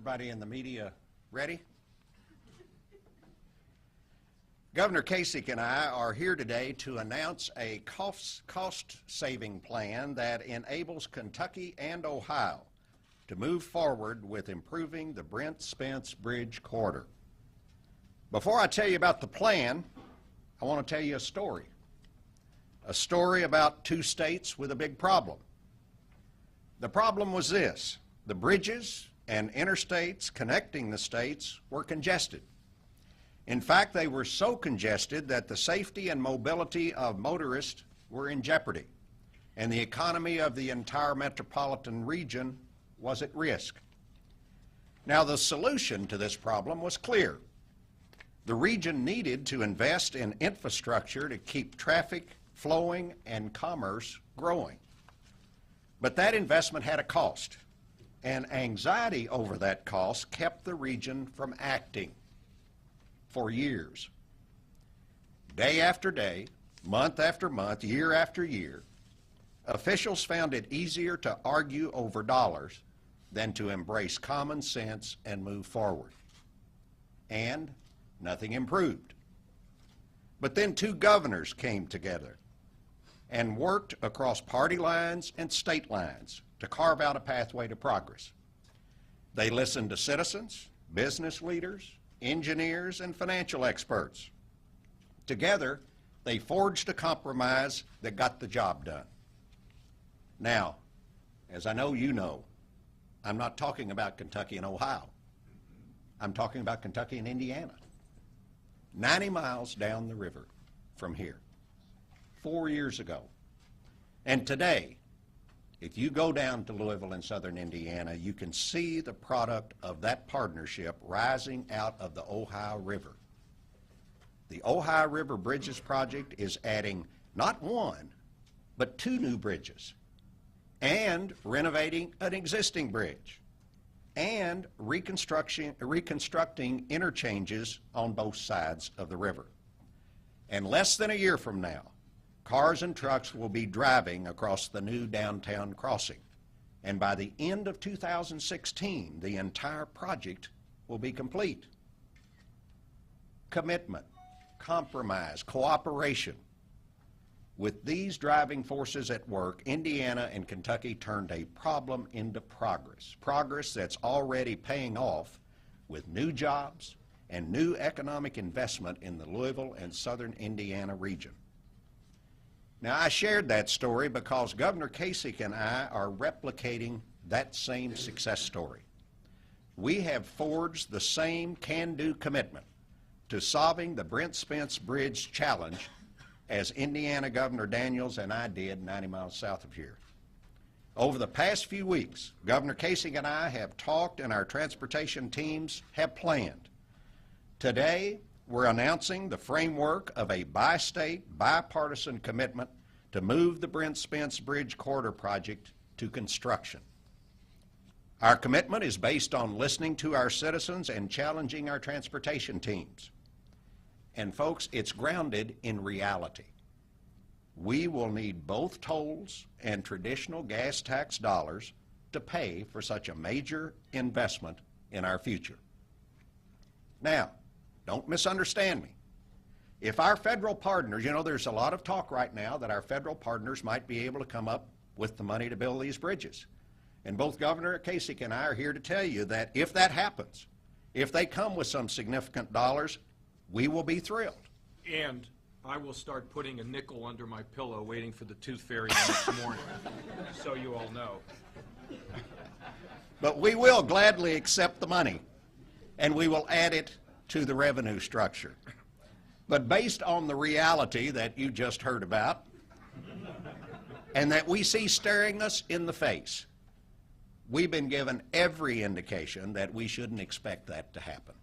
Everybody in the media ready? Governor Kasich and I are here today to announce a cost-saving plan that enables Kentucky and Ohio to move forward with improving the Brent Spence Bridge corridor. Before I tell you about the plan, I want to tell you a story about two states with a big problem. The problem was this: the bridges and interstates connecting the states were congested. In fact, they were so congested that the safety and mobility of motorists were in jeopardy, and the economy of the entire metropolitan region was at risk. Now, the solution to this problem was clear. The region needed to invest in infrastructure to keep traffic flowing and commerce growing. But that investment had a cost, and anxiety over that cost kept the region from acting for years. Day after day, month after month, year after year, officials found it easier to argue over dollars than to embrace common sense and move forward. And nothing improved. But then two governors came together and worked across party lines and state lines to carve out a pathway to progress. They listened to citizens, business leaders, engineers, and financial experts. Together, they forged a compromise that got the job done. Now, as I know you know, I'm not talking about Kentucky and Ohio. I'm talking about Kentucky and Indiana. 90 miles down the river from here, 4 years ago. And today, if you go down to Louisville in southern Indiana, you can see the product of that partnership rising out of the Ohio River. The Ohio River Bridges Project is adding not one, but two new bridges, and renovating an existing bridge, and reconstructing interchanges on both sides of the river. And less than a year from now, cars and trucks will be driving across the new downtown crossing. And by the end of 2016, the entire project will be complete. Commitment, compromise, cooperation. With these driving forces at work, Indiana and Kentucky turned a problem into progress. Progress that's already paying off with new jobs and new economic investment in the Louisville and southern Indiana region. Now, I shared that story because Governor Kasich and I are replicating that same success story. We have forged the same can-do commitment to solving the Brent Spence Bridge challenge as Indiana Governor Daniels and I did 90 miles south of here. Over the past few weeks, Governor Kasich and I have talked and our transportation teams have planned. Today, we're announcing the framework of a bi-state, bipartisan commitment to move the Brent Spence Bridge corridor project to construction. Our commitment is based on listening to our citizens and challenging our transportation teams. And folks, it's grounded in reality. We will need both tolls and traditional gas tax dollars to pay for such a major investment in our future. Now, don't misunderstand me. If our federal partners, you know, there's a lot of talk right now that our federal partners might be able to come up with the money to build these bridges. And both Governor Kasich and I are here to tell you that if that happens, if they come with some significant dollars, we will be thrilled. And I will start putting a nickel under my pillow waiting for the tooth fairy next morning, so you all know. But we will gladly accept the money, and we will add it to the revenue structure. But based on the reality that you just heard about, and that we see staring us in the face, we've been given every indication that we shouldn't expect that to happen.